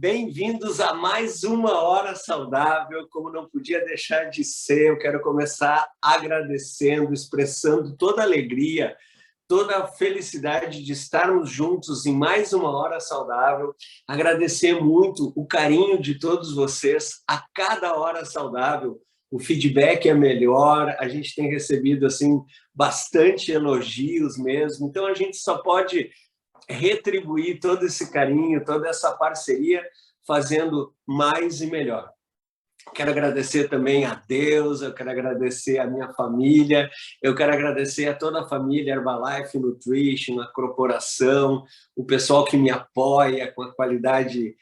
Bem-vindos a mais uma Hora Saudável. Como não podia deixar de ser, eu quero começar agradecendo, expressando toda a alegria, toda a felicidade de estarmos juntos em mais uma Hora Saudável. Agradecer muito o carinho de todos vocês a cada Hora Saudável. O feedback é melhor, a gente tem recebido assim bastante elogios mesmo. Então a gente só pode retribuir todo esse carinho, toda essa parceria, fazendo mais e melhor. Quero agradecer também a Deus, eu quero agradecer a minha família, eu quero agradecer a toda a família Herbalife Nutrition, a corporação, o pessoal que me apoia com a qualidade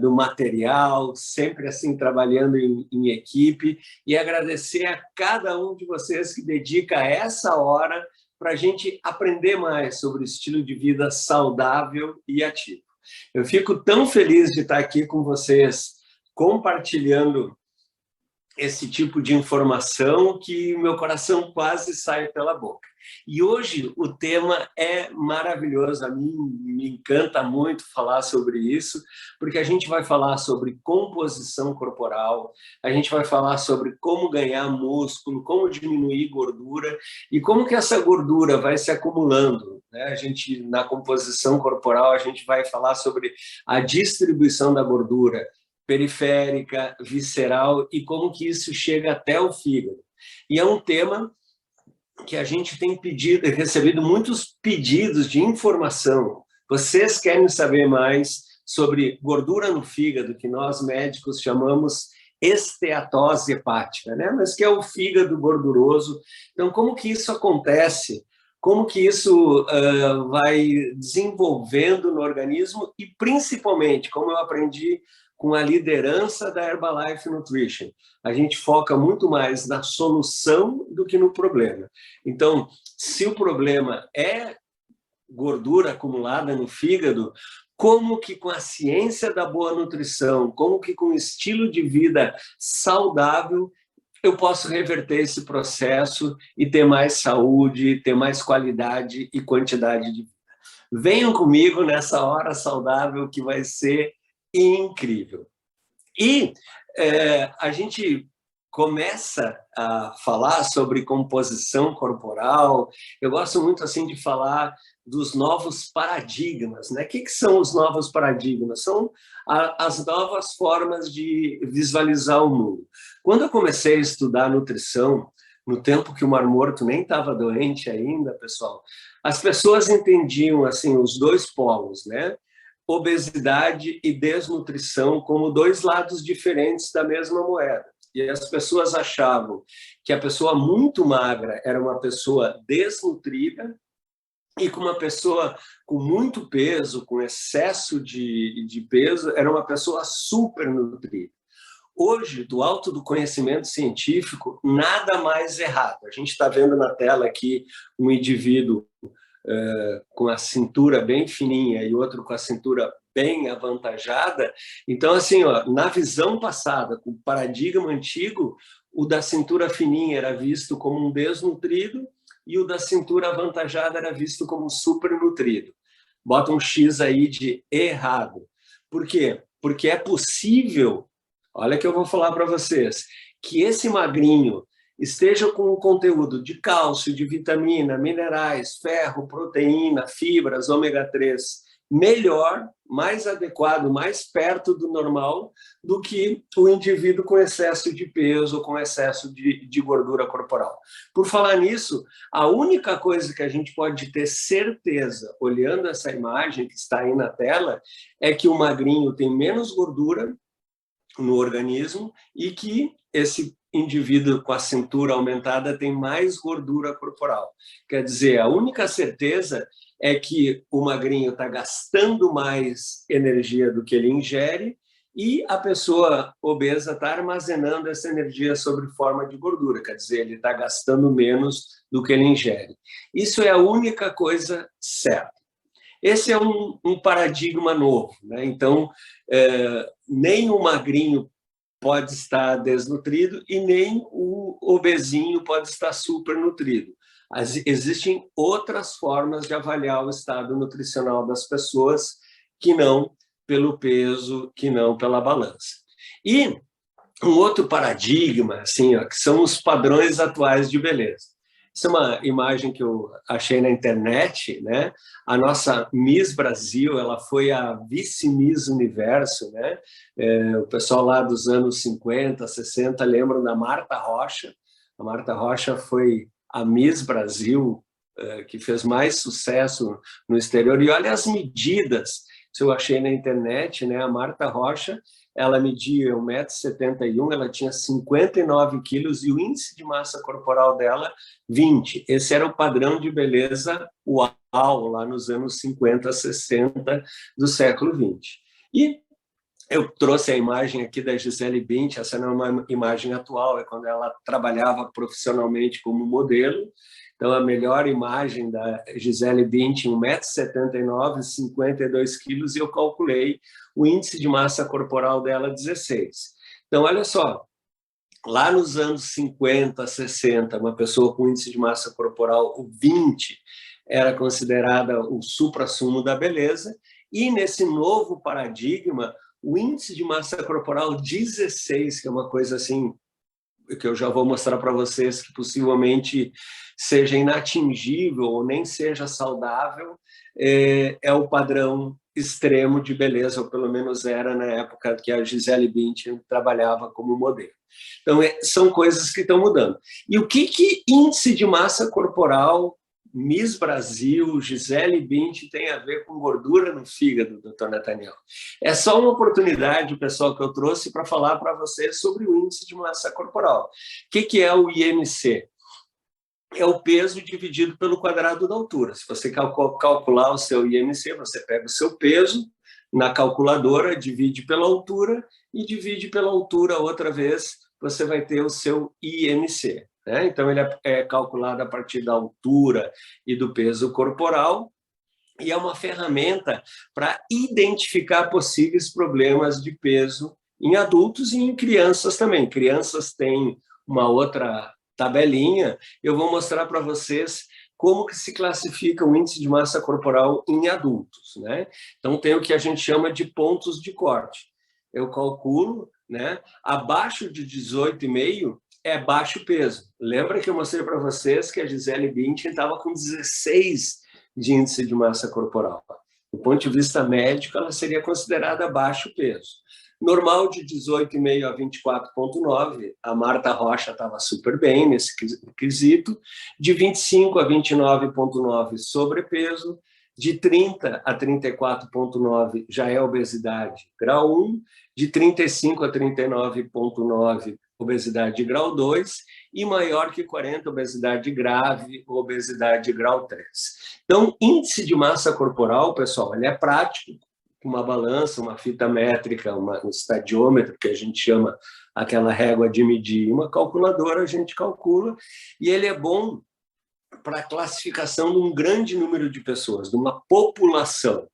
do material, sempre assim trabalhando em equipe, e agradecer a cada um de vocês que dedica essa hora para a gente aprender mais sobre o estilo de vida saudável e ativo. Eu fico tão feliz de estar aqui com vocês, compartilhando esse tipo de informação que meu coração quase sai pela boca. E hoje o tema é maravilhoso, a mim me encanta muito falar sobre isso, porque a gente vai falar sobre composição corporal, a gente vai falar sobre como ganhar músculo, como diminuir gordura e como que essa gordura vai se acumulando, né? A gente, na composição corporal, a gente vai falar sobre a distribuição da gordura periférica, visceral e como que isso chega até o fígado. E é um tema que a gente tem recebido muitos pedidos de informação. Vocês querem saber mais sobre gordura no fígado, que nós médicos chamamos esteatose hepática, né? Mas que é o fígado gorduroso. Então, como que isso acontece? Como que isso vai desenvolvendo no organismo e, principalmente, como eu aprendi com a liderança da Herbalife Nutrition. A gente foca muito mais na solução do que no problema. Então, se o problema é gordura acumulada no fígado, como que com a ciência da boa nutrição, como que com o estilo de vida saudável, eu posso reverter esse processo e ter mais saúde, ter mais qualidade e quantidade de vida. Venham comigo nessa hora saudável que vai ser incrível. E a gente começa a falar sobre composição corporal. Eu gosto muito assim de falar dos novos paradigmas, né? O que são os novos paradigmas? São as novas formas de visualizar o mundo. Quando eu comecei a estudar nutrição, no tempo que o Mar Morto nem estava doente ainda, pessoal, as pessoas entendiam assim os dois polos, né? Obesidade e desnutrição como dois lados diferentes da mesma moeda. E as pessoas achavam que a pessoa muito magra era uma pessoa desnutrida e que uma pessoa com muito peso, com excesso de peso, era uma pessoa supernutrida. Hoje, do alto do conhecimento científico, nada mais errado. A gente está vendo na tela aqui um indivíduo com a cintura bem fininha e outro com a cintura bem avantajada. Então, assim, ó, na visão passada, com o paradigma antigo, o da cintura fininha era visto como um desnutrido e o da cintura avantajada era visto como um supernutrido. Bota um X aí de errado. Por quê? Porque é possível, olha que eu vou falar para vocês, que esse magrinho esteja com um conteúdo de cálcio, de vitamina, minerais, ferro, proteína, fibras, ômega 3, melhor, mais adequado, mais perto do normal do que o indivíduo com excesso de peso ou com excesso de gordura corporal. Por falar nisso, a única coisa que a gente pode ter certeza, olhando essa imagem que está aí na tela, é que o magrinho tem menos gordura no organismo e que esse indivíduo com a cintura aumentada tem mais gordura corporal. Quer dizer, a única certeza é que o magrinho está gastando mais energia do que ele ingere e a pessoa obesa está armazenando essa energia sob forma de gordura, quer dizer, ele está gastando menos do que ele ingere. Isso é a única coisa certa. Esse é um paradigma novo, né? Então, nem o magrinho pode estar desnutrido e nem o obesinho pode estar supernutrido. Existem outras formas de avaliar o estado nutricional das pessoas que não pelo peso que não pela balança. E um outro paradigma, assim, ó, que são os padrões atuais de beleza. Essa é uma imagem que eu achei na internet, né? A nossa Miss Brasil, ela foi a vice-Miss Universo, né? O pessoal lá dos anos 50, 60 lembram da Marta Rocha. A Marta Rocha foi a Miss Brasil, que fez mais sucesso no exterior. E olha as medidas que eu achei na internet, né? A Marta Rocha, ela media 1,71 m, ela tinha 59 quilos e o índice de massa corporal dela, 20. Esse era o padrão de beleza uau, lá nos anos 50, 60 do século 20. E eu trouxe a imagem aqui da Gisele Bündchen, essa não é uma imagem atual, é quando ela trabalhava profissionalmente como modelo. Então, a melhor imagem da Gisele Bündchen, 1,79 m, 52 quilos, e eu calculei o índice de massa corporal dela, 16. Então, olha só, lá nos anos 50, 60, uma pessoa com índice de massa corporal 20 era considerada o suprassumo da beleza, e nesse novo paradigma, o índice de massa corporal 16, que é uma coisa assim, que eu já vou mostrar para vocês, que possivelmente seja inatingível ou nem seja saudável, é o padrão extremo de beleza, ou pelo menos era na época que a Gisele Bündchen trabalhava como modelo. Então, são coisas que estão mudando. E o que índice de massa corporal, Miss Brasil, Gisele Bündchen tem a ver com gordura no fígado, doutor Nathaniel? É só uma oportunidade, pessoal, que eu trouxe para falar para vocês sobre o índice de massa corporal. O que é o IMC? É o peso dividido pelo quadrado da altura. Se você calcular o seu IMC, você pega o seu peso na calculadora, divide pela altura e divide pela altura outra vez, você vai ter o seu IMC. Né? Então, ele é calculado a partir da altura e do peso corporal, e é uma ferramenta para identificar possíveis problemas de peso em adultos e em crianças também. Crianças têm uma outra tabelinha. Eu vou mostrar para vocês como que se classifica o índice de massa corporal em adultos, né? Então, tem o que a gente chama de pontos de corte. Eu calculo, né? Abaixo de 18,5 é baixo peso. Lembra que eu mostrei para vocês que a Gisele Bündchen estava com 16 de índice de massa corporal. Do ponto de vista médico, ela seria considerada baixo peso. Normal de 18,5 a 24,9, a Marta Rocha estava super bem nesse quesito. De 25 a 29,9, sobrepeso. De 30 a 34,9 já é obesidade grau 1. De 35 a 39,9, obesidade grau 2, e maior que 40, obesidade grave, obesidade grau 3. Então, índice de massa corporal, pessoal, ele é prático, uma balança, uma fita métrica, um estadiômetro, que a gente chama aquela régua de medir, uma calculadora, a gente calcula, e ele é bom para a classificação de um grande número de pessoas, de uma população.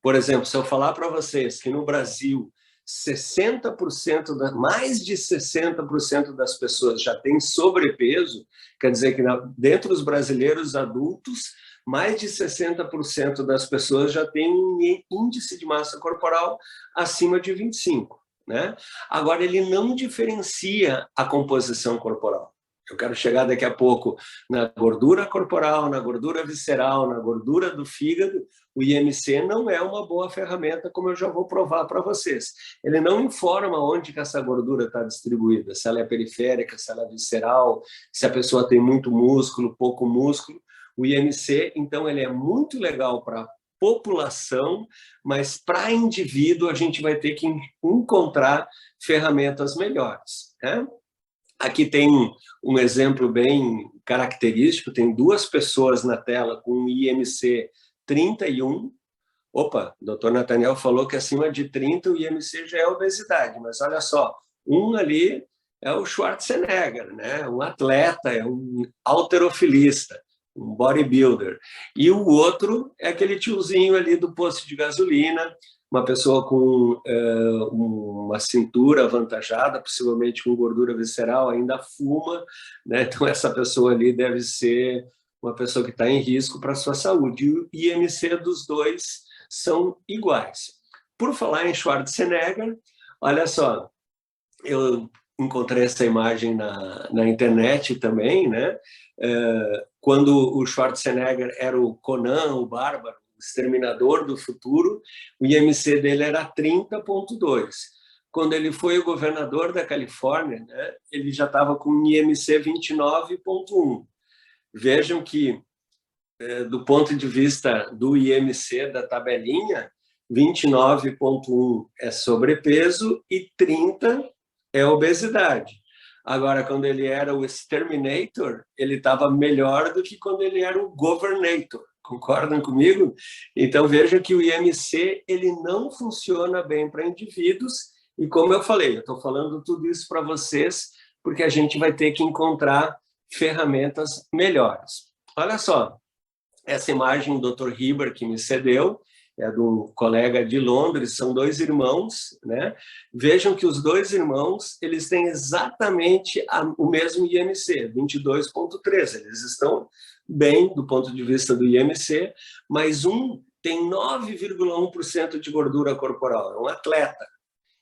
Por exemplo, se eu falar para vocês que no Brasil 60%, mais de 60% das pessoas já têm sobrepeso, quer dizer que dentro dos brasileiros adultos, mais de 60% das pessoas já têm um índice de massa corporal acima de 25. Né? Agora, ele não diferencia a composição corporal. Eu quero chegar daqui a pouco na gordura corporal, na gordura visceral, na gordura do fígado. O IMC não é uma boa ferramenta, como eu já vou provar para vocês. Ele não informa onde que essa gordura está distribuída, se ela é periférica, se ela é visceral, se a pessoa tem muito músculo, pouco músculo. O IMC, então, ele é muito legal para população, mas para indivíduo a gente vai ter que encontrar ferramentas melhores, né? Aqui tem um exemplo bem característico, tem duas pessoas na tela com IMC 31. Opa, o doutor Nathaniel falou que acima de 30 o IMC já é obesidade, mas olha só, um ali é o Schwarzenegger, né? Um atleta, é um halterofilista, um bodybuilder. E o outro é aquele tiozinho ali do posto de gasolina, uma pessoa com uma cintura avantajada, possivelmente com gordura visceral, ainda fuma, né? Então essa pessoa ali deve ser uma pessoa que está em risco para a sua saúde. E o IMC dos dois são iguais. por falar em Schwarzenegger, olha só, eu encontrei essa imagem na internet também, né? Quando o Schwarzenegger era o Conan, o Bárbaro, o Exterminador do Futuro, o IMC dele era 30,2. Quando ele foi o governador da Califórnia, né, ele já estava com IMC 29,1. Vejam que, do ponto de vista do IMC da tabelinha, 29,1 é sobrepeso e 30 é obesidade. Agora, quando ele era o Exterminator, ele estava melhor do que quando ele era o Governator. Concordam comigo? Então, veja que o IMC ele não funciona bem para indivíduos. E como eu falei, eu estou falando tudo isso para vocês porque a gente vai ter que encontrar ferramentas melhores. Olha só, essa imagem do Dr. Hiber que me cedeu, é de um colega de Londres, são 2 irmãos, né? Vejam que os 2 irmãos, eles têm exatamente o mesmo IMC, 22,3. Eles estão bem do ponto de vista do IMC, mas um tem 9,1% de gordura corporal, é um atleta,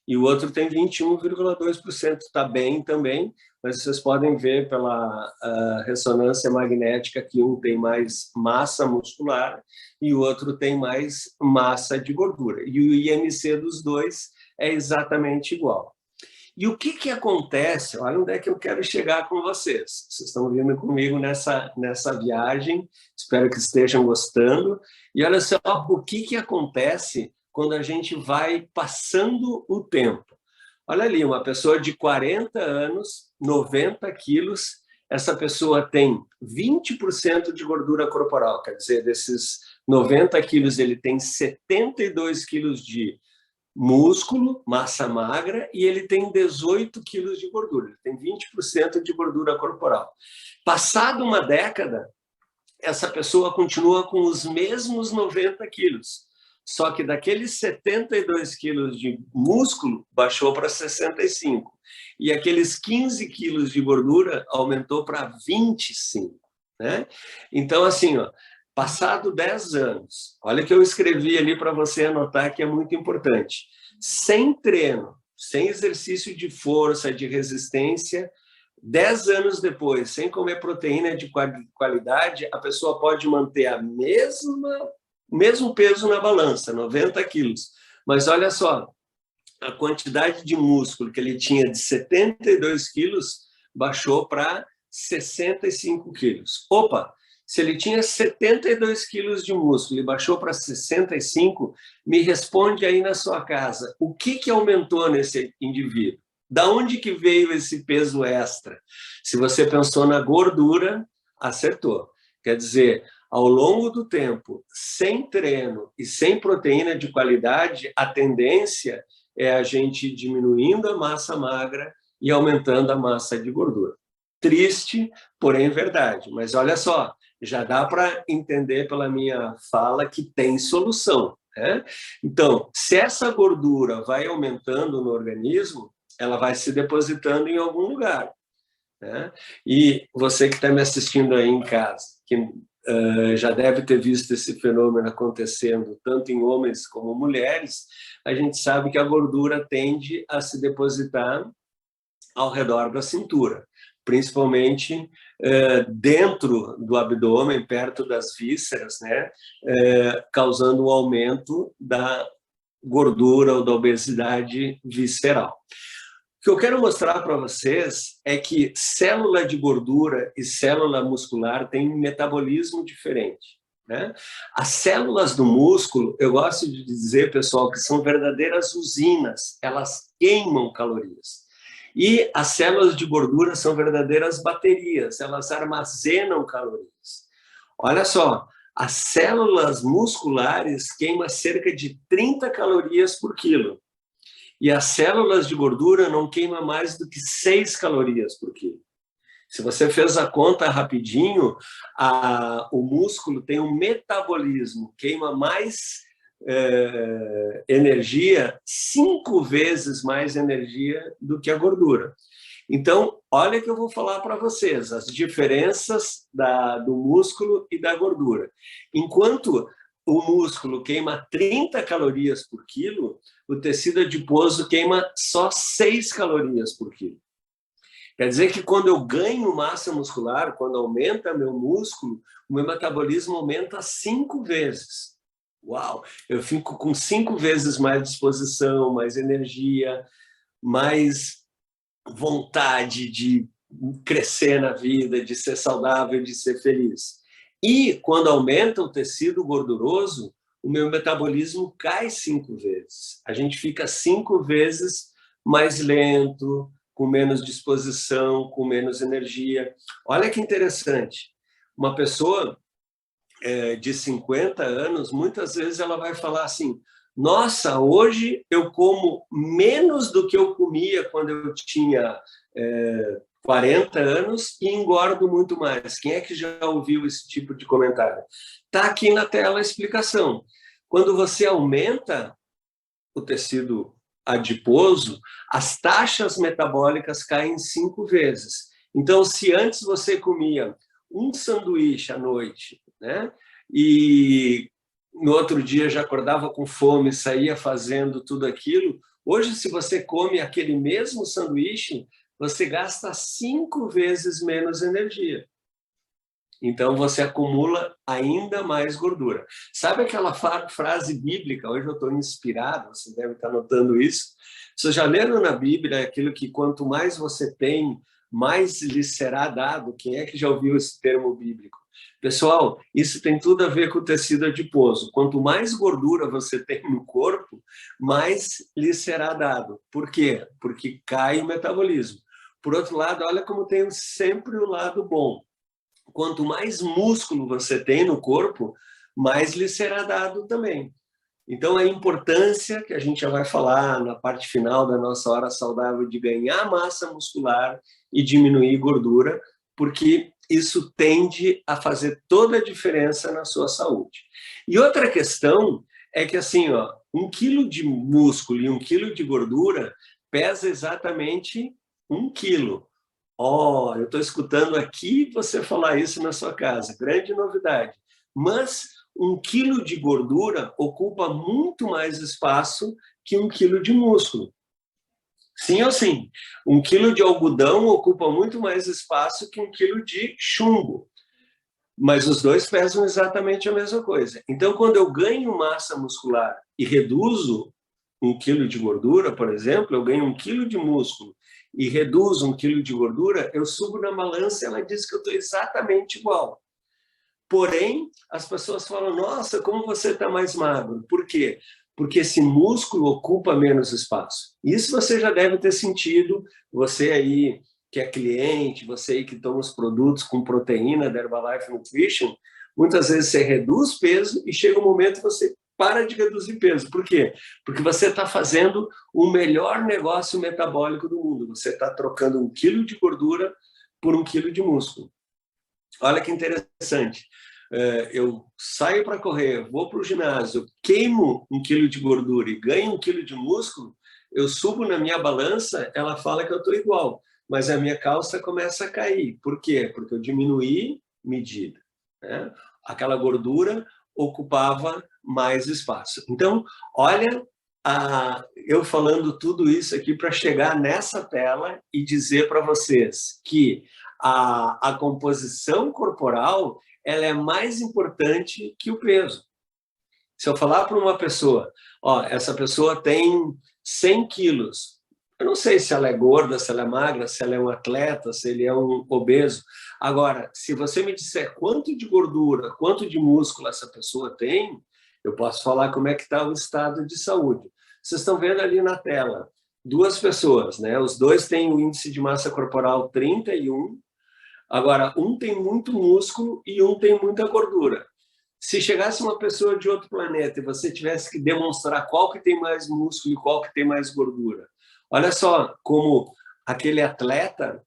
e o outro tem 21,2%, está bem também, mas vocês podem ver pela ressonância magnética que um tem mais massa muscular e o outro tem mais massa de gordura. E o IMC dos dois é exatamente igual. E o que acontece? Olha onde é que eu quero chegar com vocês. Vocês estão vindo comigo nessa viagem, espero que estejam gostando. E olha só o que acontece quando a gente vai passando o tempo. Olha ali, uma pessoa de 40 anos, 90 quilos, essa pessoa tem 20% de gordura corporal, quer dizer, desses 90 quilos, ele tem 72 quilos de músculo, massa magra, e ele tem 18 quilos de gordura, ele tem 20% de gordura corporal. Passado uma década, essa pessoa continua com os mesmos 90 quilos, só que daqueles 72 quilos de músculo, baixou para 65. E aqueles 15 quilos de gordura aumentou para 25. Né? Então, assim, ó, passado 10 anos, olha que eu escrevi ali para você anotar que é muito importante. Sem treino, sem exercício de força, de resistência, 10 anos depois, sem comer proteína de qualidade, a pessoa pode manter o mesmo peso na balança, 90 quilos. Mas olha só, a quantidade de músculo que ele tinha de 72 quilos baixou para 65 quilos. Opa, se ele tinha 72 quilos de músculo e baixou para 65, me responde aí na sua casa, o que aumentou nesse indivíduo? Da onde que veio esse peso extra? Se você pensou na gordura, acertou. Quer dizer, ao longo do tempo, sem treino e sem proteína de qualidade, a tendência é a gente diminuindo a massa magra e aumentando a massa de gordura. Triste, porém verdade. Mas olha só, já dá para entender pela minha fala que tem solução. Né? Então, se essa gordura vai aumentando no organismo, ela vai se depositando em algum lugar. Né? E você que está me assistindo aí em casa, que já deve ter visto esse fenômeno acontecendo tanto em homens como mulheres, a gente sabe que a gordura tende a se depositar ao redor da cintura, principalmente dentro do abdômen, perto das vísceras, né, causando um aumento da gordura ou da obesidade visceral. O que eu quero mostrar para vocês é que célula de gordura e célula muscular têm um metabolismo diferente. Né? As células do músculo, eu gosto de dizer, pessoal, que são verdadeiras usinas, elas queimam calorias. E as células de gordura são verdadeiras baterias, elas armazenam calorias. Olha só, as células musculares queimam cerca de 30 calorias por quilo. E as células de gordura não queimam mais do que 6 calorias por quilo. Se você fez a conta rapidinho, o músculo tem um metabolismo, queima mais energia, 5 vezes mais energia do que a gordura. Então, olha que eu vou falar para vocês, as diferenças do músculo e da gordura. Enquanto o músculo queima 30 calorias por quilo, o tecido adiposo queima só 6 calorias por quilo. Quer dizer que quando eu ganho massa muscular, quando aumenta meu músculo, o meu metabolismo aumenta 5 vezes. Uau! Eu fico com 5 vezes mais disposição, mais energia, mais vontade de crescer na vida, de ser saudável, de ser feliz. E quando aumenta o tecido gorduroso, o meu metabolismo cai 5 vezes. A gente fica 5 vezes mais lento, com menos disposição, com menos energia. Olha que interessante. Uma pessoa de 50 anos, muitas vezes ela vai falar assim: nossa, hoje eu como menos do que eu comia quando eu tinha 40 anos e engordo muito mais. Quem é que já ouviu esse tipo de comentário? Está aqui na tela a explicação. Quando você aumenta o tecido adiposo, as taxas metabólicas caem 5 vezes. Então, se antes você comia um sanduíche à noite, né, e no outro dia já acordava com fome, saía fazendo tudo aquilo, hoje, se você come aquele mesmo sanduíche, você gasta 5 vezes menos energia. Então, você acumula ainda mais gordura. Sabe aquela frase bíblica? Hoje eu estou inspirado, você deve estar notando isso. Vocês já leram na Bíblia aquilo que quanto mais você tem, mais lhe será dado? Quem é que já ouviu esse termo bíblico? Pessoal, isso tem tudo a ver com o tecido adiposo. Quanto mais gordura você tem no corpo, mais lhe será dado. Por quê? Porque cai o metabolismo. Por outro lado, olha como tem sempre o lado bom. Quanto mais músculo você tem no corpo, mais lhe será dado também. Então, a importância, que a gente já vai falar na parte final da nossa hora saudável, de ganhar massa muscular e diminuir gordura, porque isso tende a fazer toda a diferença na sua saúde. E outra questão é que, assim, 1 quilo de músculo e 1 quilo de gordura pesa exatamente 1 quilo. Eu estou escutando aqui você falar isso na sua casa, grande novidade. Mas 1 quilo de gordura ocupa muito mais espaço que 1 quilo de músculo. Sim ou sim? 1 quilo de algodão ocupa muito mais espaço que 1 quilo de chumbo. Mas os dois pesam exatamente a mesma coisa. Então, quando eu ganho massa muscular e reduzo 1 quilo de gordura, por exemplo, eu ganho 1 quilo de músculo e reduzo 1 quilo de gordura, eu subo na balança e ela diz que eu estou exatamente igual. Porém, as pessoas falam: nossa, como você está mais magro. Por quê? Porque esse músculo ocupa menos espaço. Isso você já deve ter sentido, você aí que é cliente, você aí que toma os produtos com proteína da Herbalife Nutrition, muitas vezes você reduz peso e chega um momento que você para de reduzir peso. Por quê? Porque você está fazendo o melhor negócio metabólico do mundo. Você está trocando 1 quilo de gordura por 1 quilo de músculo. Olha que interessante. Eu saio para correr, vou para o ginásio, queimo 1 quilo de gordura e ganho 1 quilo de músculo, eu subo na minha balança, ela fala que eu estou igual, mas a minha calça começa a cair. Por quê? Porque eu diminuí medida, né? Aquela gordura ocupava mais espaço. Então, olha, eu falando tudo isso aqui para chegar nessa tela e dizer para vocês que a composição corporal ela é mais importante que o peso. Se eu falar para uma pessoa, essa pessoa tem 100 quilos, eu não sei se ela é gorda, se ela é magra, se ela é um atleta, se ele é um obeso. Agora, se você me disser quanto de gordura, quanto de músculo essa pessoa tem, eu posso falar como é que está o estado de saúde. Vocês estão vendo ali na tela, 2 pessoas, né? Os dois têm o índice de massa corporal 31, agora um tem muito músculo e um tem muita gordura. Se chegasse uma pessoa de outro planeta e você tivesse que demonstrar qual que tem mais músculo e qual que tem mais gordura, olha só como aquele atleta,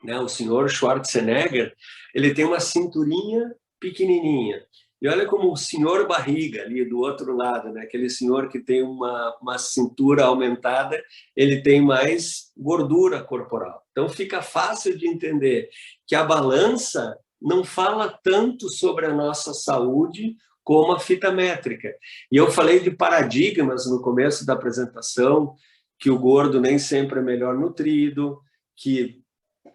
né, o senhor Schwarzenegger, ele tem uma cinturinha pequenininha. E olha como o senhor barriga ali do outro lado, né, aquele senhor que tem uma cintura aumentada, ele tem mais gordura corporal. Então fica fácil de entender que a balança não fala tanto sobre a nossa saúde como a fita métrica. E eu falei de paradigmas no começo da apresentação, que o gordo nem sempre é melhor nutrido, que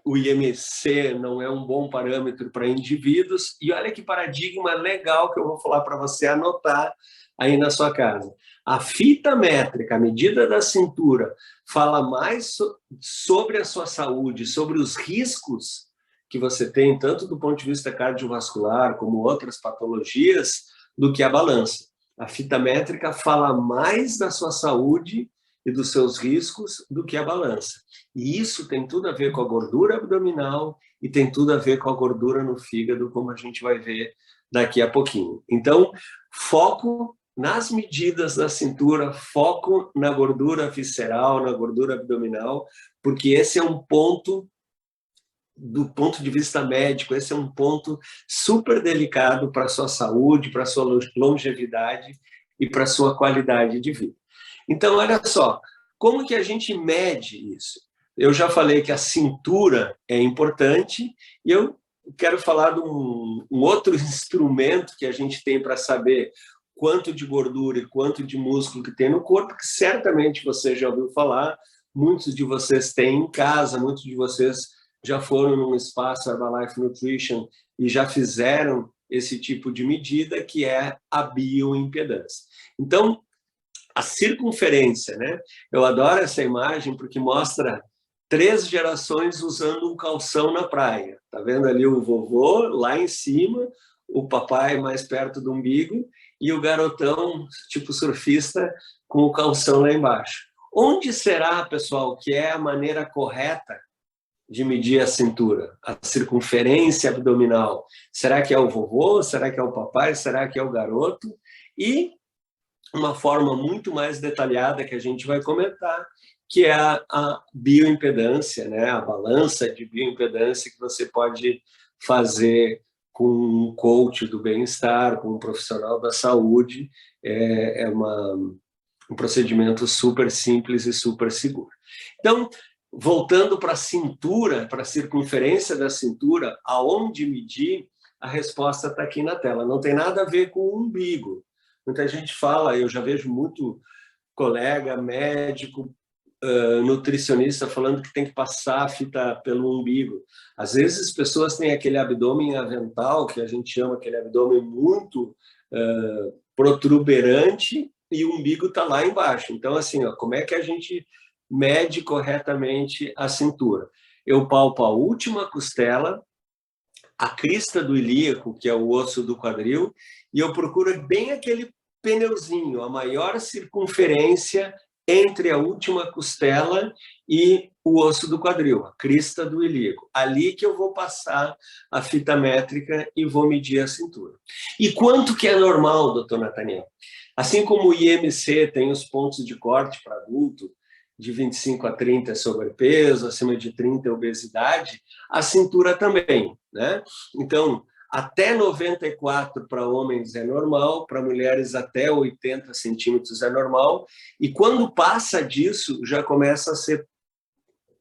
o IMC não é um bom parâmetro para indivíduos. E olha que paradigma legal que eu vou falar para você anotar aí na sua casa. A fita métrica, a medida da cintura, fala mais sobre a sua saúde, sobre os riscos que você tem, tanto do ponto de vista cardiovascular como outras patologias, do que a balança. A fita métrica fala mais da sua saúde e dos seus riscos do que a balança. E isso tem tudo a ver com a gordura abdominal e tem tudo a ver com a gordura no fígado, como a gente vai ver daqui a pouquinho. Então, foco nas medidas da cintura, foco na gordura visceral, na gordura abdominal, porque esse é um ponto, do ponto de vista médico, esse é um ponto super delicado para a sua saúde, para a sua longevidade e para a sua qualidade de vida. Então, olha só, como que a gente mede isso? Eu já falei que a cintura é importante e eu quero falar de um outro instrumento que a gente tem para saber quanto de gordura e quanto de músculo que tem no corpo, que certamente você já ouviu falar, muitos de vocês têm em casa, muitos de vocês já foram num espaço Herbalife Nutrition e já fizeram esse tipo de medida, que é a bioimpedância. Então, a circunferência, né? Eu adoro essa imagem porque mostra 3 gerações usando um calção na praia. Tá vendo ali o vovô lá em cima, o papai mais perto do umbigo e o garotão, tipo surfista, com o calção lá embaixo. Onde será, pessoal, que é a maneira correta de medir a cintura, a circunferência abdominal? Será que é o vovô? Será que é o papai? Será que é o garoto? E uma forma muito mais detalhada que a gente vai comentar, que é a bioimpedância, né? A balança de bioimpedância que você pode fazer com um coach do bem-estar, com um profissional da saúde. É um procedimento super simples e super seguro. Então, voltando para a cintura, para a circunferência da cintura, aonde medir, a resposta está aqui na tela. Não tem nada a ver com o umbigo. Muita gente fala, eu já vejo muito colega, médico, nutricionista falando que tem que passar a fita pelo umbigo. Às vezes as pessoas têm aquele abdômen avental, que a gente chama aquele abdômen muito protuberante, e o umbigo está lá embaixo. Então, assim, ó, como é que a gente mede corretamente a cintura? Eu palpo a última costela, a crista do ilíaco, que é o osso do quadril, e eu procuro bem aquele pneuzinho, a maior circunferência entre a última costela e o osso do quadril, a crista do ilíaco. Ali que eu vou passar a fita métrica e vou medir a cintura. E quanto que é normal, doutor Nathaniel? Assim como o IMC tem os pontos de corte para adulto, de 25 a 30 é sobrepeso, acima de 30 é obesidade, a cintura também, né? Então, até 94 para homens é normal, para mulheres até 80 centímetros é normal, e quando passa disso, já começa a ser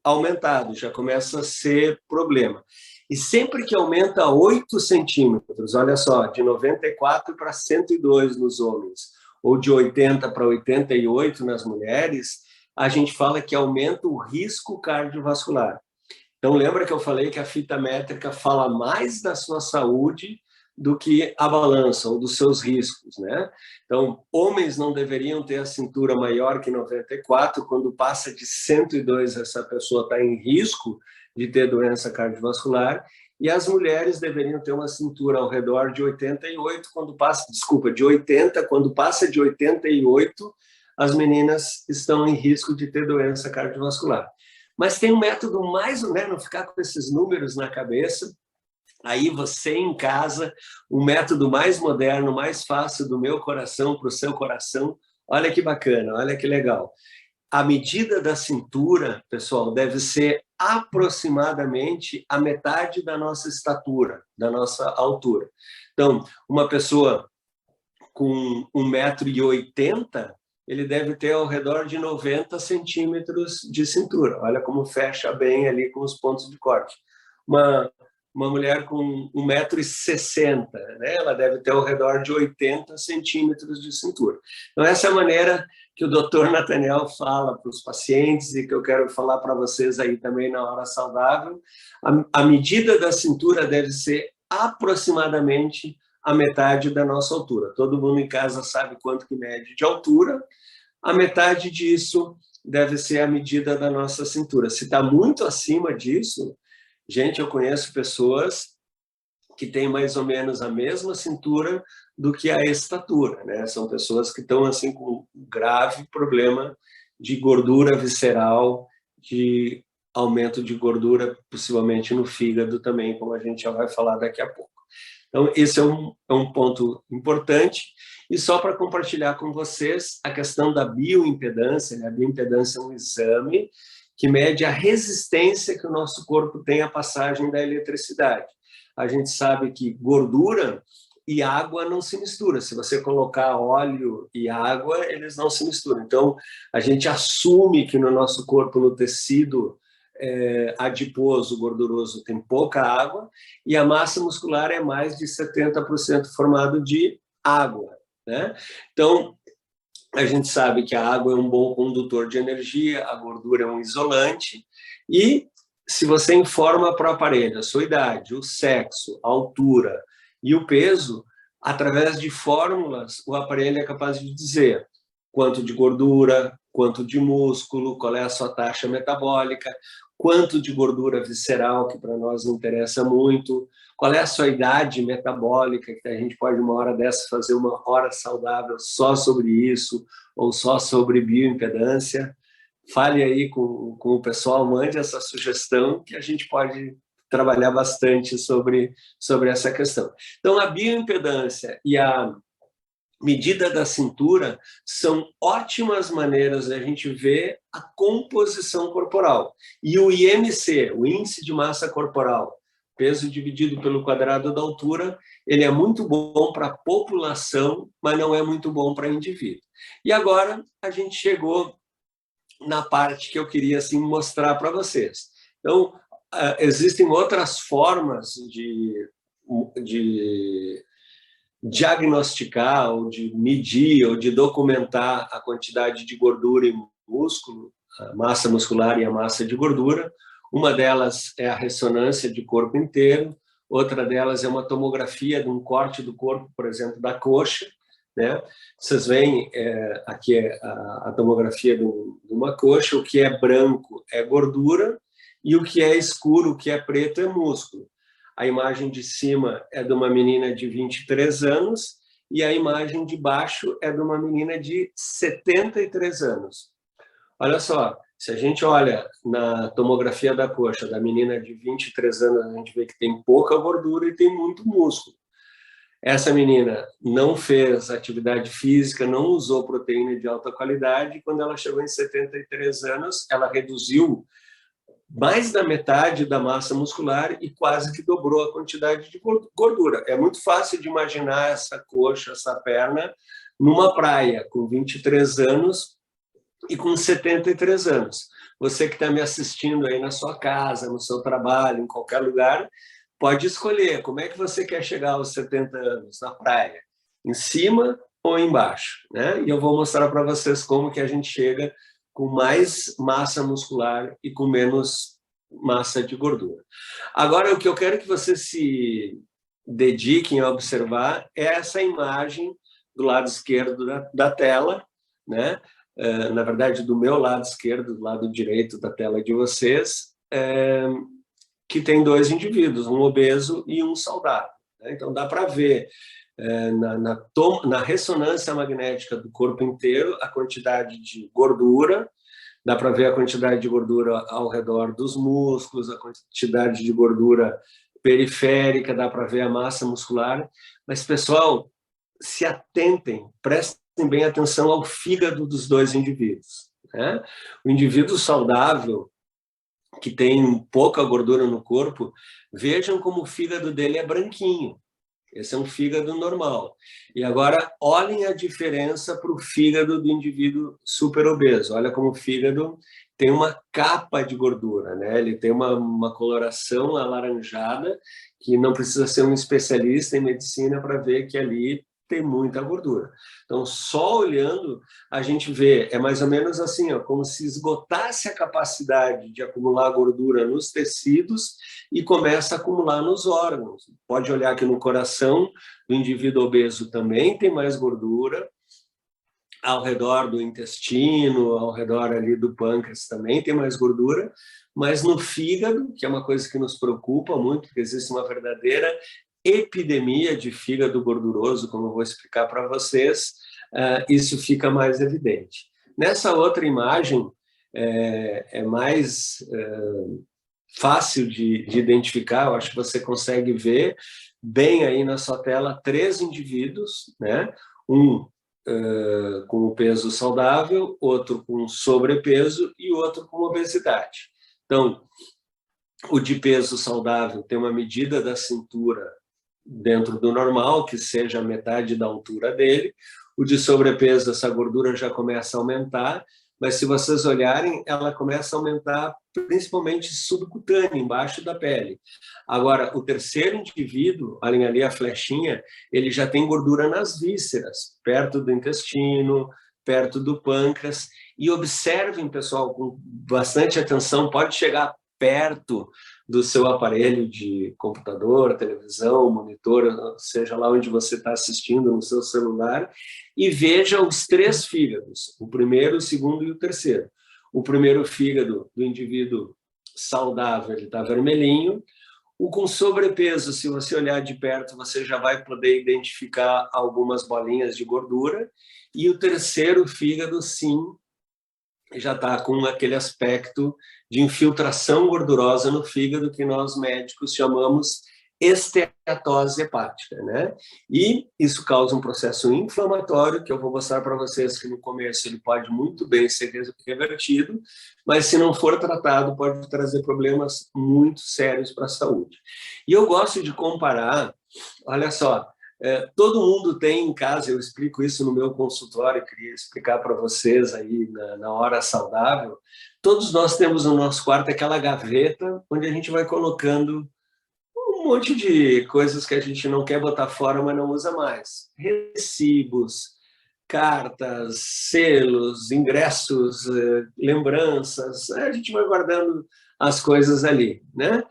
aumentado, já começa a ser problema. E sempre que aumenta 8 centímetros, olha só, de 94 para 102 nos homens, ou de 80 para 88 nas mulheres, a gente fala que aumenta o risco cardiovascular. Então, lembra que eu falei que a fita métrica fala mais da sua saúde do que a balança, ou dos seus riscos, né? Então, homens não deveriam ter a cintura maior que 94, quando passa de 102, essa pessoa está em risco de ter doença cardiovascular, e as mulheres deveriam ter uma cintura ao redor de 88, de 80, quando passa de 88, as meninas estão em risco de ter doença cardiovascular. Mas tem um método mais, né, não ficar com esses números na cabeça, aí você em casa, um método mais moderno, mais fácil do meu coração para o seu coração. Olha que bacana, olha que legal. A medida da cintura, pessoal, deve ser aproximadamente a metade da nossa estatura, da nossa altura. Então, uma pessoa com 1,80 m, ele deve ter ao redor de 90 centímetros de cintura. Olha como fecha bem ali com os pontos de corte. Uma uma mulher com 1,60 m, né? Ela deve ter ao redor de 80 centímetros de cintura. Então, essa é a maneira que o Dr. Nathaniel fala para os pacientes e que eu quero falar para vocês aí também na hora saudável. A medida da cintura deve ser aproximadamente a metade da nossa altura. Todo mundo em casa sabe quanto que mede de altura. A metade disso deve ser a medida da nossa cintura. Se está muito acima disso, gente, eu conheço pessoas que têm mais ou menos a mesma cintura do que a estatura, né? São pessoas que estão assim com um grave problema de gordura visceral, de aumento de gordura, possivelmente no fígado também, como a gente já vai falar daqui a pouco. Então, esse é um ponto importante. E só para compartilhar com vocês a questão da bioimpedância, né? A bioimpedância é um exame que mede a resistência que o nosso corpo tem à passagem da eletricidade. A gente sabe que gordura e água não se misturam. Se você colocar óleo e água, eles não se misturam. Então, a gente assume que no nosso corpo, no tecido adiposo, gorduroso, tem pouca água, e a massa muscular é mais de 70% formado de água, né? Então, a gente sabe que a água é um bom condutor de energia, a gordura é um isolante, e se você informa para o aparelho a sua idade, o sexo, a altura e o peso, através de fórmulas, o aparelho é capaz de dizer quanto de gordura, quanto de músculo, qual é a sua taxa metabólica, quanto de gordura visceral, que para nós não interessa muito, qual é a sua idade metabólica, que a gente pode, uma hora dessa, fazer uma hora saudável só sobre isso, ou só sobre bioimpedância. Fale aí com o pessoal, mande essa sugestão, que a gente pode trabalhar bastante sobre essa questão. Então, a bioimpedância e a medida da cintura são ótimas maneiras de a gente ver a composição corporal. E o IMC, o Índice de Massa Corporal, peso dividido pelo quadrado da altura, ele é muito bom para a população, mas não é muito bom para indivíduo. E agora a gente chegou na parte que eu queria assim, mostrar para vocês. Então, existem outras formas de diagnosticar, ou de medir, ou de documentar a quantidade de gordura e músculo, a massa muscular e a massa de gordura. Uma delas é a ressonância de corpo inteiro, outra delas é uma tomografia de um corte do corpo, por exemplo, da coxa, né? Vocês veem aqui a tomografia de uma coxa, o que é branco é gordura, e o que é escuro, o que é preto é músculo. A imagem de cima é de uma menina de 23 anos e a imagem de baixo é de uma menina de 73 anos. Olha só, se a gente olha na tomografia da coxa da menina de 23 anos, a gente vê que tem pouca gordura e tem muito músculo. Essa menina não fez atividade física, não usou proteína de alta qualidade, e quando ela chegou em 73 anos, ela reduziu mais da metade da massa muscular e quase que dobrou a quantidade de gordura. É muito fácil de imaginar essa coxa, essa perna, numa praia, com 23 anos e com 73 anos. Você que está me assistindo aí na sua casa, no seu trabalho, em qualquer lugar, pode escolher como é que você quer chegar aos 70 anos na praia, em cima ou embaixo, né? E eu vou mostrar para vocês como que a gente chega com mais massa muscular e com menos massa de gordura. Agora, o que eu quero que vocês se dediquem a observar é essa imagem do lado esquerdo da tela, né? Na verdade, do meu lado esquerdo, do lado direito da tela de vocês, que tem dois indivíduos, um obeso e um saudável, né? Então, dá para ver na ressonância magnética do corpo inteiro a quantidade de gordura, dá para ver a quantidade de gordura ao redor dos músculos, a quantidade de gordura periférica, dá para ver a massa muscular. Mas, pessoal, se atentem, prestem bem atenção ao fígado dos dois indivíduos, né? O indivíduo saudável, que tem pouca gordura no corpo, vejam como o fígado dele é branquinho. Esse é um fígado normal. E agora, olhem a diferença para o fígado do indivíduo superobeso. Olha como o fígado tem uma capa de gordura, né? Ele tem uma coloração alaranjada, que não precisa ser um especialista em medicina para ver que ali tem muita gordura. Então, só olhando, a gente vê, é mais ou menos assim, ó, como se esgotasse a capacidade de acumular gordura nos tecidos e começa a acumular nos órgãos. Pode olhar que no coração do indivíduo obeso também tem mais gordura, ao redor do intestino, ao redor ali do pâncreas também tem mais gordura, mas no fígado, que é uma coisa que nos preocupa muito, porque existe uma verdadeira epidemia de fígado gorduroso, como eu vou explicar para vocês, isso fica mais evidente. Nessa outra imagem, é mais fácil de identificar, eu acho que você consegue ver bem aí na sua tela 3 indivíduos, né? Um com o peso saudável, outro com sobrepeso e outro com obesidade. Então, o de peso saudável tem uma medida da cintura dentro do normal, que seja a metade da altura dele. O de sobrepeso, essa gordura já começa a aumentar, mas se vocês olharem, ela começa a aumentar principalmente subcutânea, embaixo da pele. Agora, o terceiro indivíduo, olhem ali a flechinha, ele já tem gordura nas vísceras, perto do intestino, perto do pâncreas. E observem, pessoal, com bastante atenção, pode chegar perto do seu aparelho de computador, televisão, monitor, seja lá onde você está assistindo no seu celular, e veja os 3 fígados, o primeiro, o segundo e o terceiro. O primeiro fígado do indivíduo saudável, ele está vermelhinho. O com sobrepeso, se você olhar de perto, você já vai poder identificar algumas bolinhas de gordura. E o terceiro fígado, sim, já está com aquele aspecto de infiltração gordurosa no fígado que nós médicos chamamos esteatose hepática, né? E isso causa um processo inflamatório que eu vou mostrar para vocês que no começo ele pode muito bem ser revertido, mas se não for tratado pode trazer problemas muito sérios para a saúde. E eu gosto de comparar, olha só, todo mundo tem em casa, eu explico isso no meu consultório, queria explicar para vocês aí na hora saudável, todos nós temos no nosso quarto aquela gaveta onde a gente vai colocando um monte de coisas que a gente não quer botar fora, mas não usa mais. Recibos, cartas, selos, ingressos, lembranças, a gente vai guardando as coisas ali, né?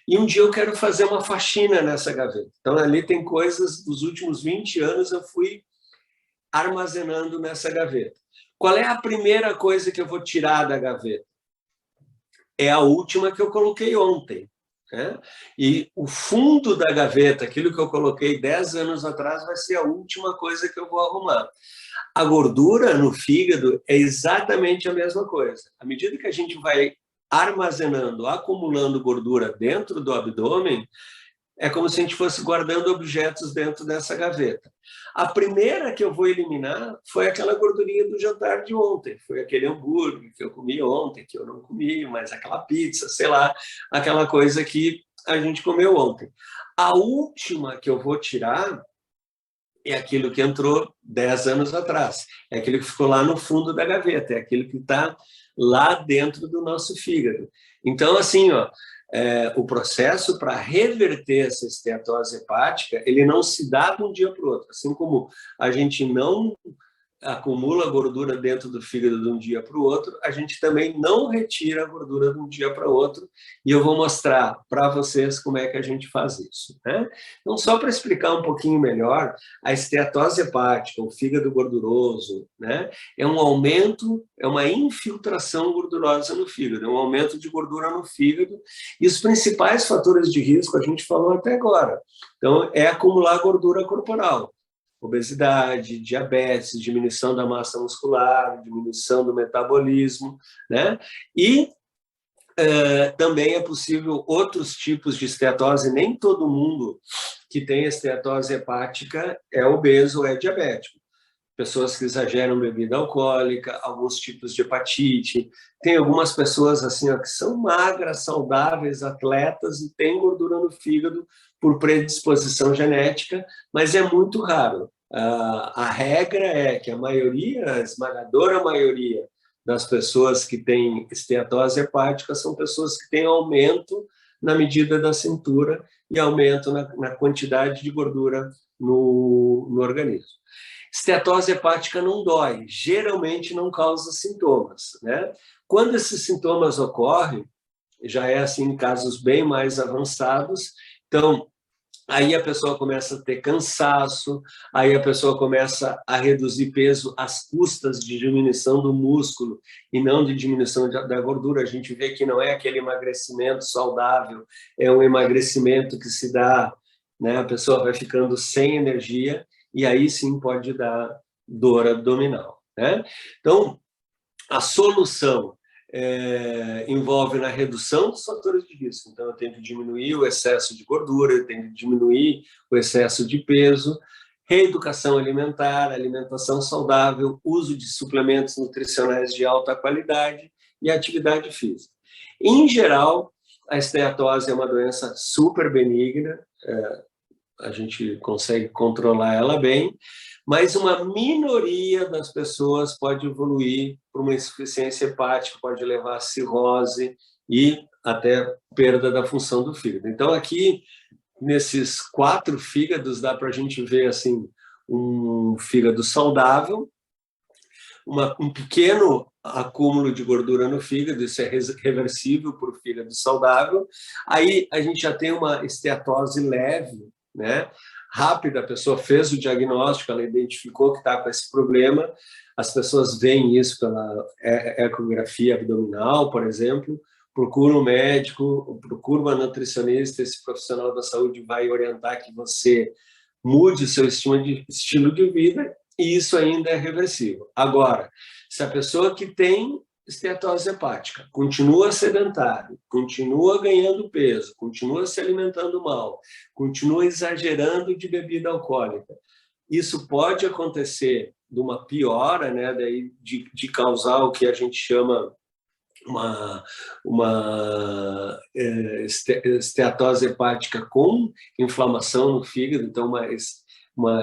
E um dia eu quero fazer uma faxina nessa gaveta. Então, ali tem coisas dos últimos 20 anos eu fui armazenando nessa gaveta. Qual é a primeira coisa que eu vou tirar da gaveta? É a última que eu coloquei ontem. Né? E o fundo da gaveta, aquilo que eu coloquei 10 anos atrás, vai ser a última coisa que eu vou arrumar. A gordura no fígado é exatamente a mesma coisa. À medida que a gente vai armazenando, acumulando gordura dentro do abdômen, é como se a gente fosse guardando objetos dentro dessa gaveta. A primeira que eu vou eliminar foi aquela gordurinha do jantar de ontem. Foi aquele hambúrguer que eu comi ontem, que eu não comi, mas aquela pizza, sei lá, aquela coisa que a gente comeu ontem. A última que eu vou tirar é aquilo que entrou 10 anos atrás. É aquilo que ficou lá no fundo da gaveta, é aquilo que está lá dentro do nosso fígado. Então, assim, ó, o processo para reverter essa esteatose hepática, ele não se dá de um dia para o outro. Assim como a gente não acumula gordura dentro do fígado de um dia para o outro, a gente também não retira a gordura de um dia para o outro, e eu vou mostrar para vocês como é que a gente faz isso. Né? Então, só para explicar um pouquinho melhor, a esteatose hepática, o fígado gorduroso, né, é um aumento, é uma infiltração gordurosa no fígado, é um aumento de gordura no fígado, e os principais fatores de risco a gente falou até agora. Então, é acumular gordura corporal. Obesidade, diabetes, diminuição da massa muscular, diminuição do metabolismo, né? E também é possível outros tipos de esteatose. Nem todo mundo que tem esteatose hepática é obeso ou é diabético. pessoas que exageram bebida alcoólica, alguns tipos de hepatite. Tem algumas pessoas assim, ó, que são magras, saudáveis, atletas e têm gordura no fígado por predisposição genética, mas é muito raro. A regra é que a maioria, a esmagadora maioria das pessoas que têm esteatose hepática são pessoas que têm aumento na medida da cintura e aumento na quantidade de gordura no organismo. Esteatose hepática não dói, geralmente não causa sintomas, né? Quando esses sintomas ocorrem, já é assim em casos bem mais avançados, então aí a pessoa começa a ter cansaço, aí a pessoa começa a reduzir peso às custas de diminuição do músculo e não de diminuição da gordura. A gente vê que não é aquele emagrecimento saudável, é um emagrecimento que se dá, né? A pessoa vai ficando sem energia e aí sim pode dar dor abdominal, né? Então, a solução envolve na redução dos fatores de risco. Então, eu tenho que diminuir o excesso de gordura, eu tenho que diminuir o excesso de peso, reeducação alimentar, alimentação saudável, uso de suplementos nutricionais de alta qualidade e atividade física. Em geral, a esteatose é uma doença super benigna, a gente consegue controlar ela bem, mas uma minoria das pessoas pode evoluir para uma insuficiência hepática, pode levar a cirrose e até perda da função do fígado. Então, aqui, nesses 4 fígados, dá para a gente ver assim, um fígado saudável, um pequeno acúmulo de gordura no fígado, isso é reversível para o fígado saudável. Aí a gente já tem uma esteatose leve, né? Rápida, a pessoa fez o diagnóstico, ela identificou que está com esse problema, as pessoas veem isso pela ecografia abdominal, por exemplo, procura um médico, procura uma nutricionista, esse profissional da saúde vai orientar que você mude o seu estilo de vida e isso ainda é reversível. Agora, se a pessoa que tem esteatose hepática continua sedentário, continua ganhando peso, continua se alimentando mal, continua exagerando de bebida alcoólica, isso pode acontecer de uma piora, né, daí de causar o que a gente chama uma esteatose hepática com inflamação no fígado, então uma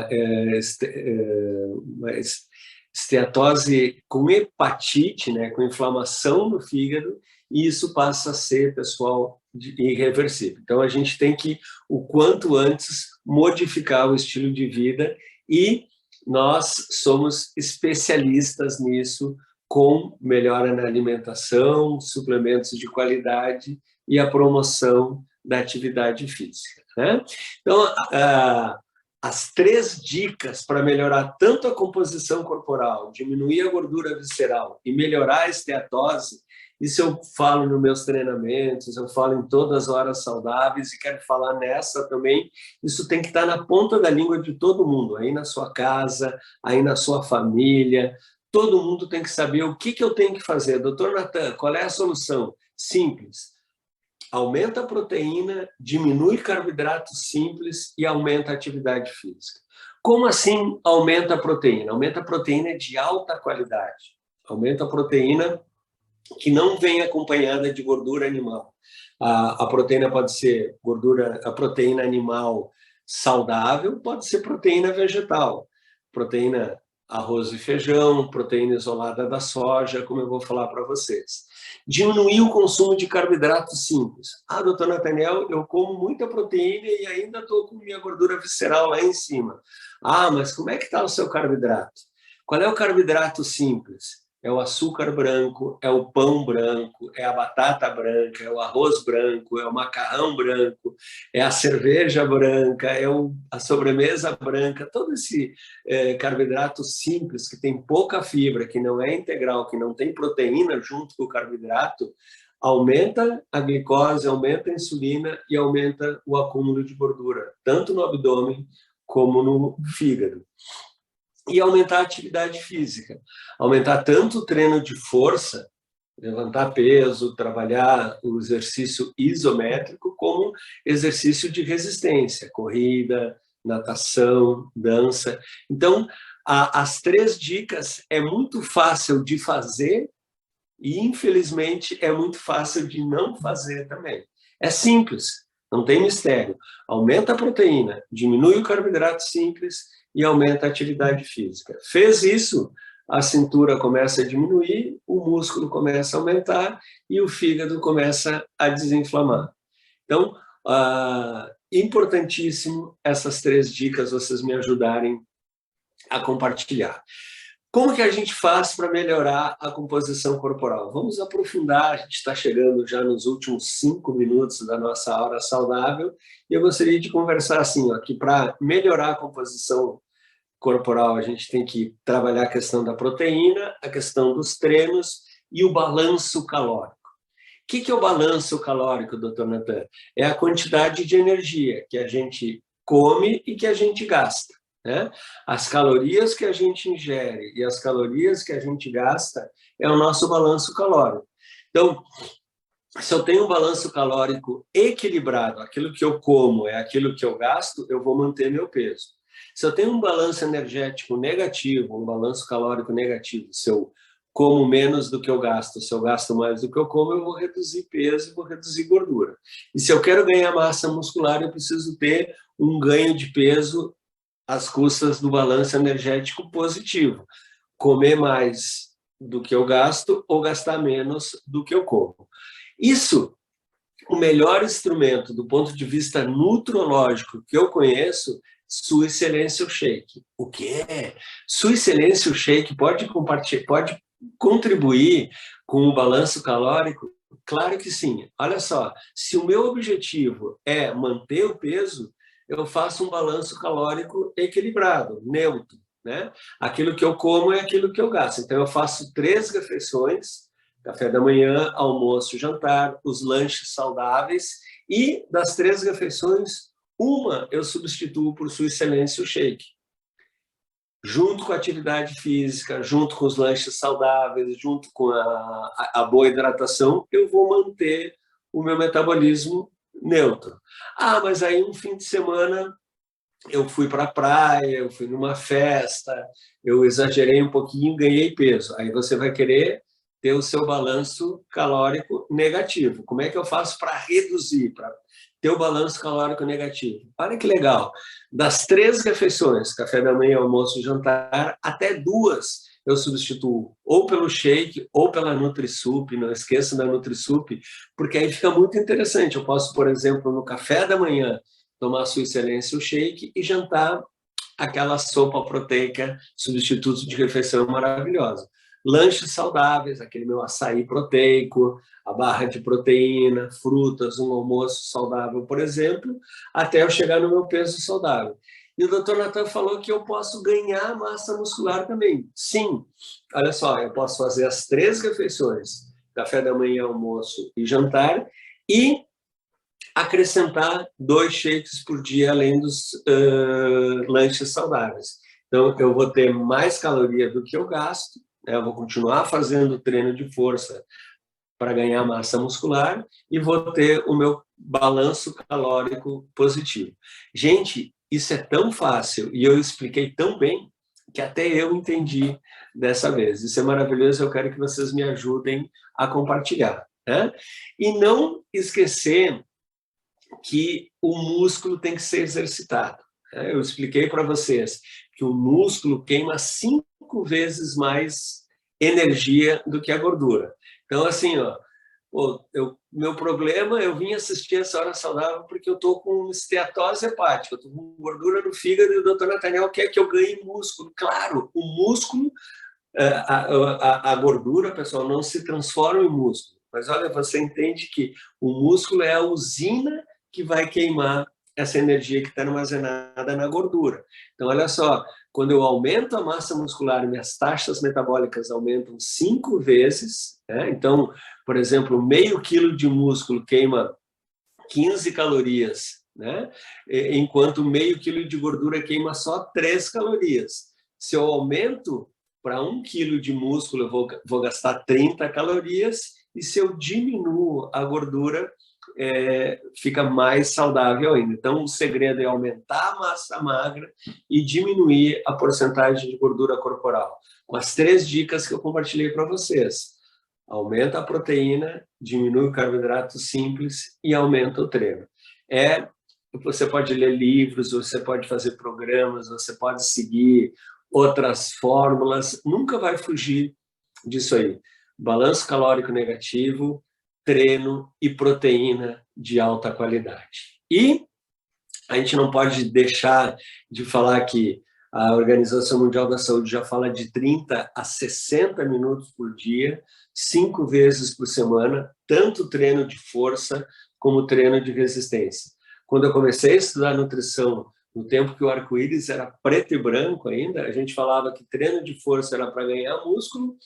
esteatose com hepatite, né, com inflamação no fígado, e isso passa a ser, pessoal, irreversível. Então, a gente tem que, o quanto antes, modificar o estilo de vida e nós somos especialistas nisso, com melhora na alimentação, suplementos de qualidade e a promoção da atividade física, né? Então, as 3 dicas para melhorar tanto a composição corporal, diminuir a gordura visceral e melhorar a esteatose, isso eu falo nos meus treinamentos, eu falo em todas as horas saudáveis e quero falar nessa também. Isso tem que estar na ponta da língua de todo mundo, aí na sua casa, aí na sua família. Todo mundo tem que saber o que eu tenho que fazer. Doutor Natan, qual é a solução? Simples. Aumenta a proteína, diminui carboidratos simples e aumenta a atividade física. Como assim aumenta a proteína? Aumenta a proteína de alta qualidade. Aumenta a proteína que não vem acompanhada de gordura animal. A proteína pode ser a proteína animal saudável, pode ser proteína vegetal. Proteína arroz e feijão, proteína isolada da soja, como eu vou falar para vocês. Diminuir o consumo de carboidratos simples. Doutor Nathaniel, eu como muita proteína e ainda estou com minha gordura visceral lá em cima. Mas como é que está o seu carboidrato? Qual é o carboidrato simples? É o açúcar branco, é o pão branco, é a batata branca, é o arroz branco, é o macarrão branco, é a cerveja branca, é a sobremesa branca. Todo esse carboidrato simples, que tem pouca fibra, que não é integral, que não tem proteína junto com o carboidrato, aumenta a glicose, aumenta a insulina e aumenta o acúmulo de gordura, tanto no abdômen como no fígado. E aumentar a atividade física. Aumentar tanto o treino de força, levantar peso, trabalhar o exercício isométrico, como exercício de resistência, corrida, natação, dança. Então, As 3 dicas é muito fácil de fazer e, infelizmente, é muito fácil de não fazer também. É simples, não tem mistério. Aumenta a proteína, diminui o carboidrato simples e aumenta a atividade física. Fez isso, a cintura começa a diminuir, o músculo começa a aumentar e o fígado começa a desinflamar. Então, importantíssimo essas 3 dicas vocês me ajudarem a compartilhar. Como que a gente faz para melhorar a composição corporal? Vamos aprofundar, a gente está chegando já nos últimos 5 minutos da nossa hora saudável, e eu gostaria de conversar assim, ó, que para melhorar a composição corporal, a gente tem que trabalhar a questão da proteína, a questão dos treinos e o balanço calórico. O que é o balanço calórico, doutor Natan? É a quantidade de energia que a gente come e que a gente gasta. Né? As calorias que a gente ingere e as calorias que a gente gasta é o nosso balanço calórico. Então, se eu tenho um balanço calórico equilibrado, aquilo que eu como é aquilo que eu gasto, eu vou manter meu peso. Se eu tenho um balanço energético negativo, um balanço calórico negativo, se eu como menos do que eu gasto, se eu gasto mais do que eu como, eu vou reduzir peso, vou reduzir gordura. E se eu quero ganhar massa muscular, eu preciso ter um ganho de peso às custas do balanço energético positivo. Comer mais do que eu gasto ou gastar menos do que eu como. Isso, o melhor instrumento do ponto de vista nutrológico que eu conheço, Sua Excelência o Shake. O quê? Sua Excelência o Shake pode contribuir com o balanço calórico? Claro que sim. Olha só, se o meu objetivo é manter o peso, eu faço um balanço calórico equilibrado, neutro, né? Aquilo que eu como é aquilo que eu gasto. Então, eu faço 3 refeições, café da manhã, almoço, jantar, os lanches saudáveis, e das 3 refeições, uma eu substituo por Sua Excelência o Shake. Junto com a atividade física, junto com os lanches saudáveis, junto com a boa hidratação, eu vou manter o meu metabolismo neutro. Mas aí um fim de semana eu fui para a praia, eu fui numa festa, eu exagerei um pouquinho, ganhei peso. Aí você vai querer ter o seu balanço calórico negativo. Como é que eu faço para reduzir, para ter o balanço calórico negativo? Olha que legal. Das 3 refeições, café da manhã, almoço e jantar, até 2 eu substituo ou pelo shake ou pela NutriSup. Não esqueça da NutriSup, porque aí fica muito interessante. Eu posso, por exemplo, no café da manhã, tomar Sua Excelência o Shake e jantar aquela sopa proteica, substituto de refeição maravilhosa. Lanches saudáveis, aquele meu açaí proteico, a barra de proteína, frutas, um almoço saudável, por exemplo, até eu chegar no meu peso saudável. E o Dr. Natan falou que eu posso ganhar massa muscular também. Sim, olha só, eu posso fazer as 3 refeições, café da manhã, almoço e jantar, e acrescentar 2 shakes por dia, além dos lanches saudáveis. Então, eu vou ter mais caloria do que eu gasto, né? Eu vou continuar fazendo treino de força para ganhar massa muscular e vou ter o meu balanço calórico positivo. Gente, isso é tão fácil e eu expliquei tão bem que até eu entendi dessa vez. Isso é maravilhoso, eu quero que vocês me ajudem a compartilhar, né? E não esquecer que o músculo tem que ser exercitado. Eu expliquei para vocês que o músculo queima 5 vezes mais energia do que a gordura. Então, assim, meu problema, eu vim assistir essa hora saudável porque eu estou com esteatose hepática, eu estou com gordura no fígado e o doutor Nathaniel quer que eu ganhe músculo. Claro, o músculo, a gordura, pessoal, não se transforma em músculo. Mas olha, você entende que o músculo é a usina que vai queimar essa energia que está armazenada na gordura. Então, olha só, quando eu aumento a massa muscular, minhas taxas metabólicas aumentam 5 vezes, né? Então, por exemplo, meio quilo de músculo queima 15 calorias, né? Enquanto meio quilo de gordura queima só 3 calorias. Se eu aumento para 1 quilo de músculo, eu vou gastar 30 calorias, e se eu diminuo a gordura, fica mais saudável ainda. Então, o segredo é aumentar a massa magra e diminuir a porcentagem de gordura corporal. Com as 3 dicas que eu compartilhei para vocês. Aumenta a proteína, diminui o carboidrato simples e aumenta o treino. Você pode ler livros, você pode fazer programas, você pode seguir outras fórmulas, nunca vai fugir disso aí. Balanço calórico negativo, treino e proteína de alta qualidade. E a gente não pode deixar de falar que a Organização Mundial da Saúde já fala de 30 a 60 minutos por dia, 5 vezes por semana, tanto treino de força como treino de resistência. Quando eu comecei a estudar nutrição, no tempo que o arco-íris era preto e branco ainda, a gente falava que treino de força era para ganhar músculo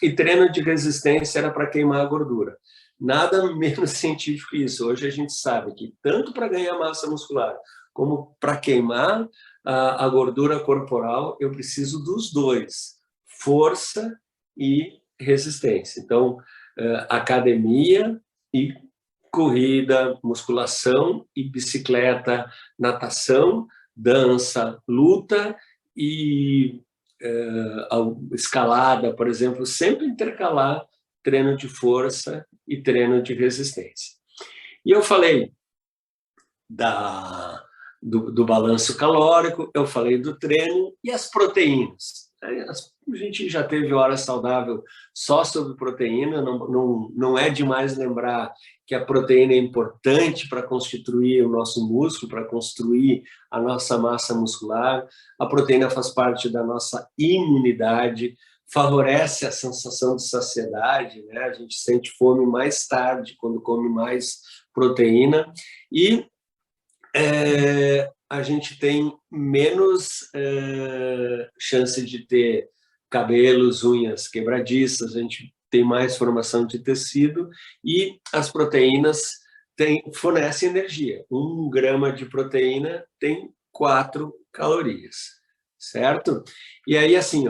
e treino de resistência era para queimar a gordura. Nada menos científico que isso. Hoje a gente sabe que tanto para ganhar massa muscular como para queimar a gordura corporal, eu preciso dos dois, força e resistência. Então, academia e corrida, musculação e bicicleta, natação, dança, luta e escalada, por exemplo, sempre intercalar treino de força e treino de resistência. E eu falei do balanço calórico, eu falei do treino e as proteínas. A gente já teve hora saudável só sobre proteína, não é demais lembrar que a proteína é importante para constituir o nosso músculo, para construir a nossa massa muscular. A proteína faz parte da nossa imunidade, favorece a sensação de saciedade, né? A gente sente fome mais tarde quando come mais proteína e a gente tem menos chance de ter cabelos, unhas quebradiças, a gente tem mais formação de tecido e as proteínas fornecem energia. 1 grama de proteína tem 4 calorias, certo? E aí, assim,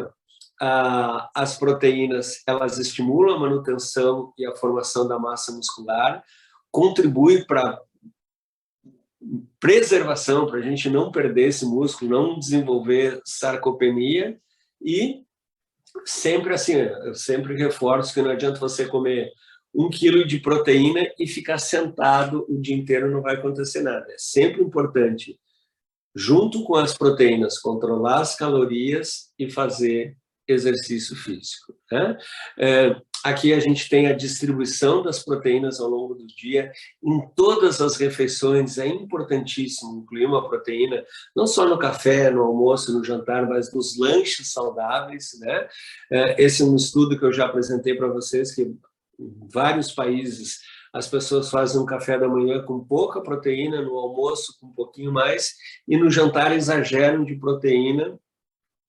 as proteínas, elas estimulam a manutenção e a formação da massa muscular, contribuem para preservação, para a gente não perder esse músculo, não desenvolver sarcopenia e sempre assim, eu sempre reforço que não adianta você comer 1 quilo de proteína e ficar sentado o dia inteiro, não vai acontecer nada. É sempre importante, junto com as proteínas, controlar as calorias e fazer exercício físico, né? Aqui a gente tem a distribuição das proteínas ao longo do dia, em todas as refeições, é importantíssimo incluir uma proteína, não só no café, no almoço, no jantar, mas nos lanches saudáveis, né? Esse é um estudo que eu já apresentei para vocês, que em vários países as pessoas fazem um café da manhã com pouca proteína, no almoço com um pouquinho mais, e no jantar exageram de proteína,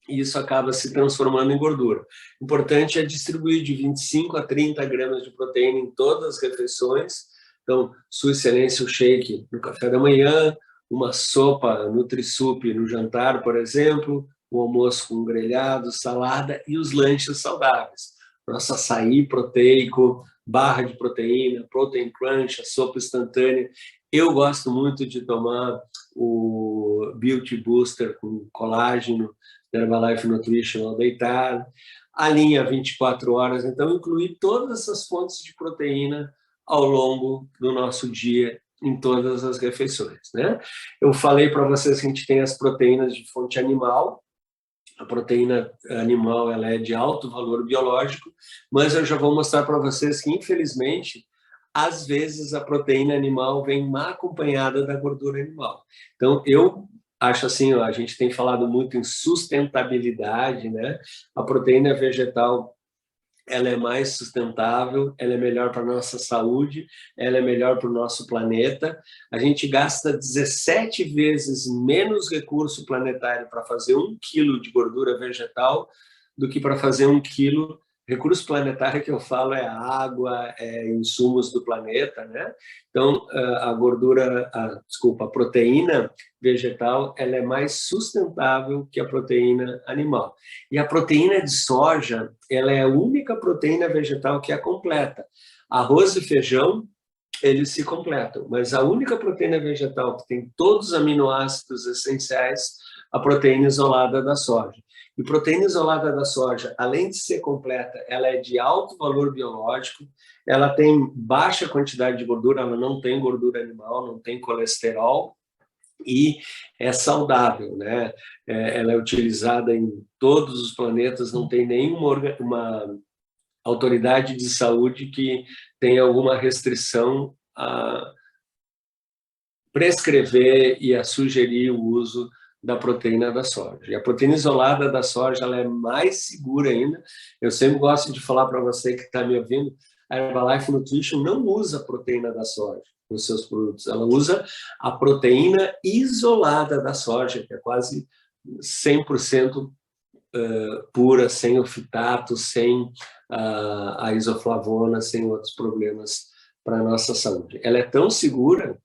e isso acaba se transformando em gordura. O importante é distribuir de 25 a 30 gramas de proteína em todas as refeições. Então, Sua Excelência, o shake no café da manhã, uma sopa Nutri-Sup no jantar, por exemplo, o almoço com grelhado, salada e os lanches saudáveis. Nosso açaí proteico, barra de proteína, protein crunch, a sopa instantânea. Eu gosto muito de tomar o Beauty Booster com colágeno, Herbalife Nutrition ao deitar, a linha 24 horas, então incluir todas essas fontes de proteína ao longo do nosso dia, em todas as refeições, né? Eu falei para vocês que a gente tem as proteínas de fonte animal, a proteína animal ela é de alto valor biológico, mas eu já vou mostrar para vocês que, infelizmente, às vezes a proteína animal vem mal acompanhada da gordura animal. Então, eu acho assim, a gente tem falado muito em sustentabilidade, né? A proteína vegetal, ela é mais sustentável, ela é melhor para a nossa saúde, ela é melhor para o nosso planeta. A gente gasta 17 vezes menos recurso planetário para fazer 1 quilo de gordura vegetal do que para fazer 1 quilo. Recurso planetário que eu falo é a água, insumos do planeta, né? Então, a proteína vegetal, ela é mais sustentável que a proteína animal. E a proteína de soja, ela é a única proteína vegetal que é completa. Arroz e feijão, eles se completam. Mas a única proteína vegetal que tem todos os aminoácidos essenciais, a proteína isolada da soja. E proteína isolada da soja, além de ser completa, ela é de alto valor biológico, ela tem baixa quantidade de gordura, ela não tem gordura animal, não tem colesterol, e é saudável, né? Ela é utilizada em todos os planetas, não tem nenhuma uma autoridade de saúde que tenha alguma restrição a prescrever e a sugerir o uso da proteína da soja. E a proteína isolada da soja ela é mais segura ainda. Eu sempre gosto de falar para você que está me ouvindo, a Herbalife Nutrition não usa a proteína da soja nos seus produtos, ela usa a proteína isolada da soja, que é quase 100% pura, sem o fitato, sem a isoflavona, sem outros problemas para a nossa saúde. Ela é tão segura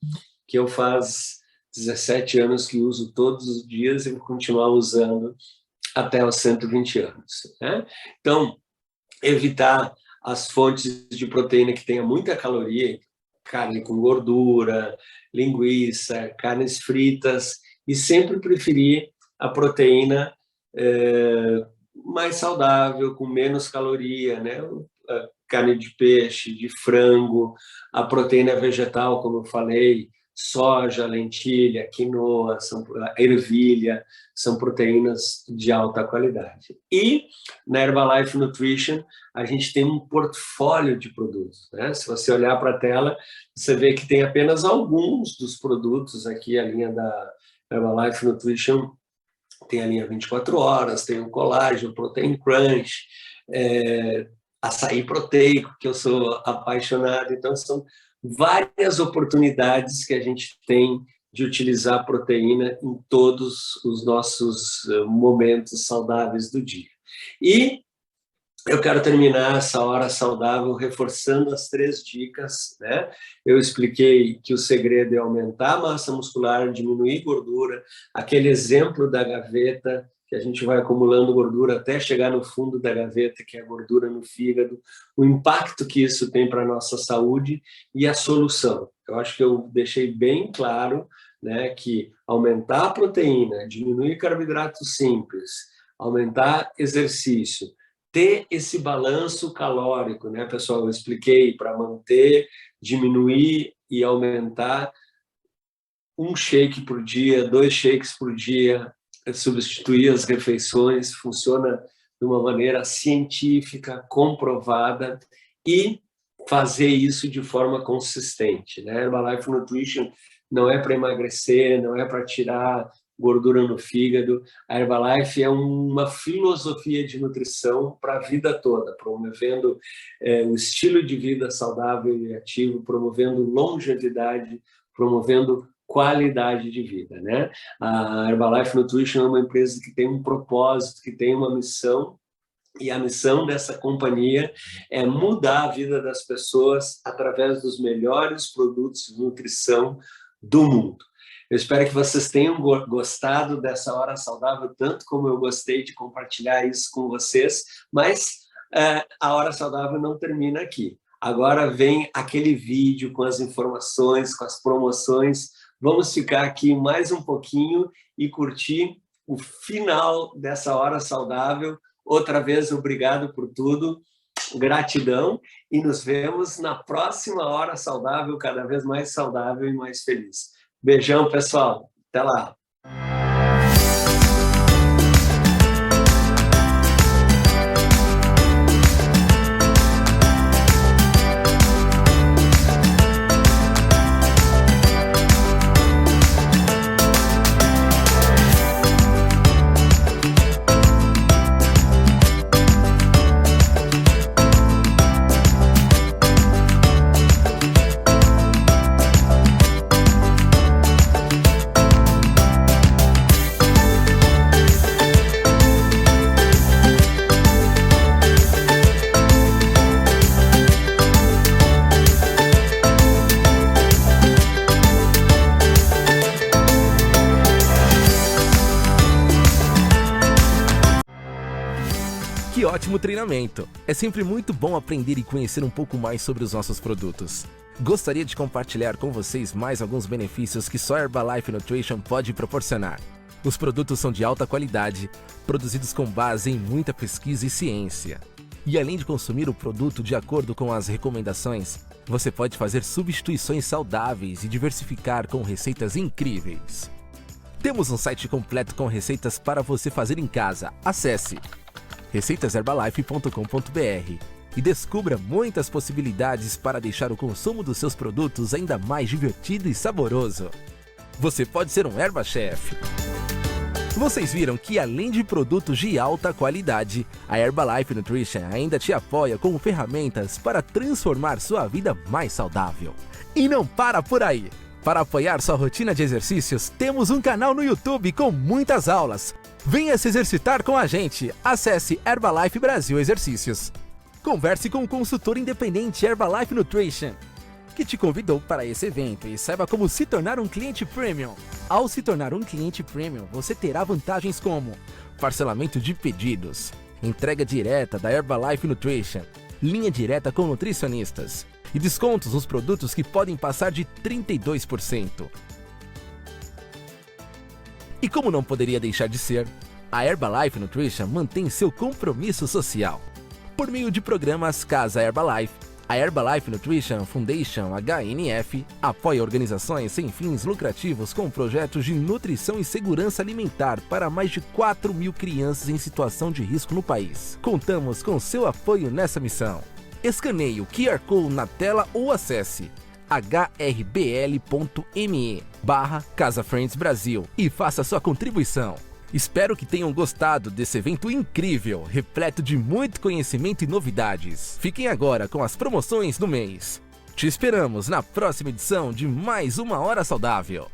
que eu faz 17 anos que uso todos os dias e vou continuar usando até os 120 anos. Né? Então, evitar as fontes de proteína que tenha muita caloria, carne com gordura, linguiça, carnes fritas, e sempre preferir a proteína mais saudável, com menos caloria, né? A carne de peixe, de frango, a proteína vegetal, como eu falei, soja, lentilha, quinoa, ervilha, são proteínas de alta qualidade. E na Herbalife Nutrition, a gente tem um portfólio de produtos. Né? Se você olhar para a tela, você vê que tem apenas alguns dos produtos aqui, a linha da Herbalife Nutrition, tem a linha 24 horas, tem o colágeno, protein crunch, açaí proteico, que eu sou apaixonado. Então, são várias oportunidades que a gente tem de utilizar a proteína em todos os nossos momentos saudáveis do dia. E eu quero terminar essa hora saudável reforçando as 3 dicas, né? Eu expliquei que o segredo é aumentar a massa muscular, diminuir gordura, aquele exemplo da gaveta, que a gente vai acumulando gordura até chegar no fundo da gaveta, que é a gordura no fígado, o impacto que isso tem para a nossa saúde e a solução. Eu acho que eu deixei bem claro, né, que aumentar a proteína, diminuir carboidratos simples, aumentar exercício, ter esse balanço calórico, né, pessoal? Eu expliquei para manter, diminuir e aumentar 1 shake por dia, 2 shakes por dia, substituir as refeições, funciona de uma maneira científica, comprovada, e fazer isso de forma consistente. Né? Herbalife Nutrition não é para emagrecer, não é para tirar gordura no fígado. A Herbalife é uma filosofia de nutrição para a vida toda, promovendo o estilo de vida saudável e ativo, promovendo longevidade, promovendo qualidade de vida, né? A Herbalife Nutrition é uma empresa que tem um propósito, que tem uma missão, e a missão dessa companhia é mudar a vida das pessoas através dos melhores produtos de nutrição do mundo. Eu espero que vocês tenham gostado dessa hora saudável, tanto como eu gostei de compartilhar isso com vocês, mas a hora saudável não termina aqui. Agora vem aquele vídeo com as informações, com as promoções. Vamos ficar aqui mais um pouquinho e curtir o final dessa hora saudável. Outra vez, obrigado por tudo, gratidão, e nos vemos na próxima hora saudável, cada vez mais saudável e mais feliz. Beijão, pessoal. Até lá. Que ótimo treinamento! É sempre muito bom aprender e conhecer um pouco mais sobre os nossos produtos. Gostaria de compartilhar com vocês mais alguns benefícios que só Herbalife Nutrition pode proporcionar. Os produtos são de alta qualidade, produzidos com base em muita pesquisa e ciência. E além de consumir o produto de acordo com as recomendações, você pode fazer substituições saudáveis e diversificar com receitas incríveis. Temos um site completo com receitas para você fazer em casa. Acesse receitasherbalife.com.br e descubra muitas possibilidades para deixar o consumo dos seus produtos ainda mais divertido e saboroso. Você pode ser um Herba-Chef. Vocês viram que além de produtos de alta qualidade, a Herbalife Nutrition ainda te apoia com ferramentas para transformar sua vida mais saudável. E não para por aí! Para apoiar sua rotina de exercícios, temos um canal no YouTube com muitas aulas. Venha se exercitar com a gente. Acesse Herbalife Brasil Exercícios. Converse com o consultor independente Herbalife Nutrition, que te convidou para esse evento, e saiba como se tornar um cliente premium. Ao se tornar um cliente premium, você terá vantagens como parcelamento de pedidos, entrega direta da Herbalife Nutrition, linha direta com nutricionistas e descontos nos produtos que podem passar de 32%. E como não poderia deixar de ser, a Herbalife Nutrition mantém seu compromisso social. Por meio de programas Casa Herbalife, a Herbalife Nutrition Foundation HNF apoia organizações sem fins lucrativos com projetos de nutrição e segurança alimentar para mais de 4.000 crianças em situação de risco no país. Contamos com seu apoio nessa missão. Escaneie o QR Code na tela ou acesse hrbl.me/Casa Friends Brasil e faça sua contribuição. Espero que tenham gostado desse evento incrível, repleto de muito conhecimento e novidades. Fiquem agora com as promoções do mês. Te esperamos na próxima edição de mais uma Hora Saudável.